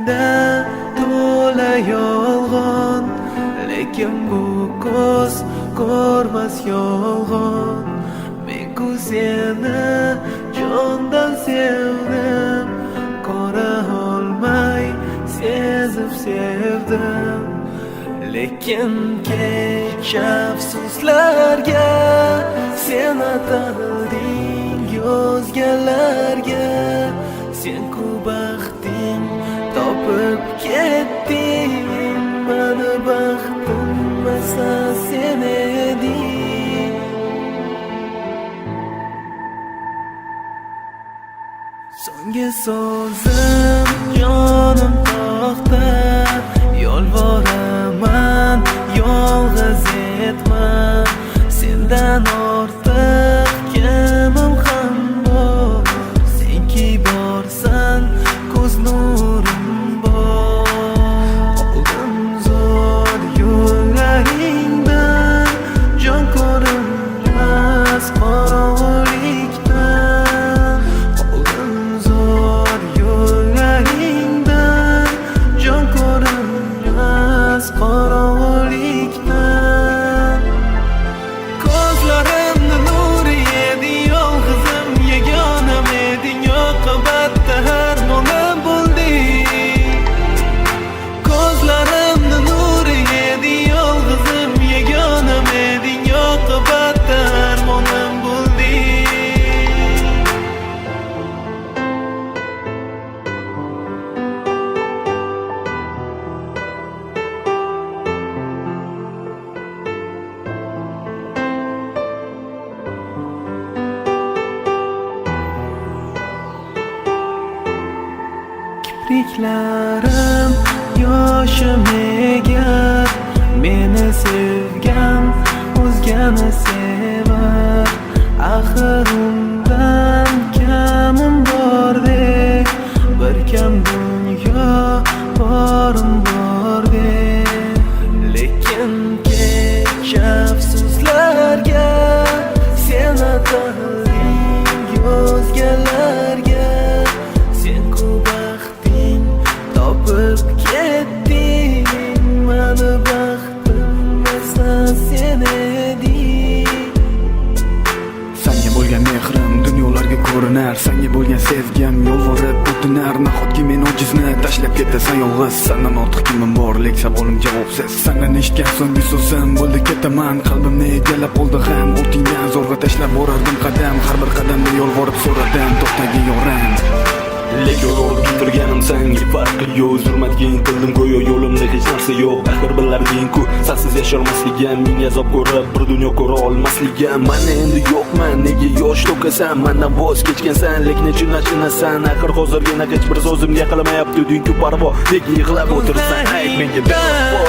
ko'zlaringda to'la yolg'on, lekin bu ko'z ko'rmas yolg'on. Men-ku seni jondan sevdim, ko'ra olmay sezib sevdim. Lekin kech afsuslarga sen atalding o'zgalarga. Sen-ku baxting topib ketding, mani baxtim esa sen eding. So'nggi so'zim jonim to'xta, yolvoraman yolg'iz etma. Sendan ortiq kimim ham bor, senki borsan ko'z nurim bor. Oldim zo'r yo'llaringdan, jon ko'rinmas qorong'ulikdan. Oldim zo'r yo'llaringdan, jon ko'rinmas qorong'ulikdan. Ko'zlarimni nuri eding, yolg'izim yagonam eding, oqibatda harmonim bo'lding. Ko'zlarimni nuri eding, yolg'izim yagonam eding, oqibatda harmonim bo'lding. Kipriklarim yoshim egar, meni sevgan o'zgani sevar. Axir undan kamim bordek, bir kam dunyo borim bordek. Lekin kech afsuslarga sen atalding o'zgalarga. Sen-ku baxting topib ketding, mani baxtim esa sen eding. Senga bo'lgan mehrim dunyolarga ko'rinar, senga bo'lgan sevgim yolvorib o'tinar. Nahotki men ojizni tashlab ketasan yolg'iz, sendan ortiq kimim bor, lek savolim javobsiz. Sendan eshitgan so'nggi so'zim bo'ldi ketaman, qalbimni egallab oldi ham. O'tingdan zo'rg'a tashlab borardim qadam, har bir qadamda yolvorib so'radim to'xtagin yoram. Lekin yo'lib turganim senga farqi yo'q, zulmatga intildim go'yo yo'limda hech narsa yo'q. Axir bilarding-ku sensiz yasholmasligim, menga azob ko'rib bir dunyo ko'ra olmasligim. Mana endi yo'qman, nega yosh to'kasan, mendan voz kechgansan, lekin nechun achinasan. Axir hozirgina hech bir so'zimga qilmayapti ding-ku parvo, nega yig'lab o'tirsan, ayt menga bevafo.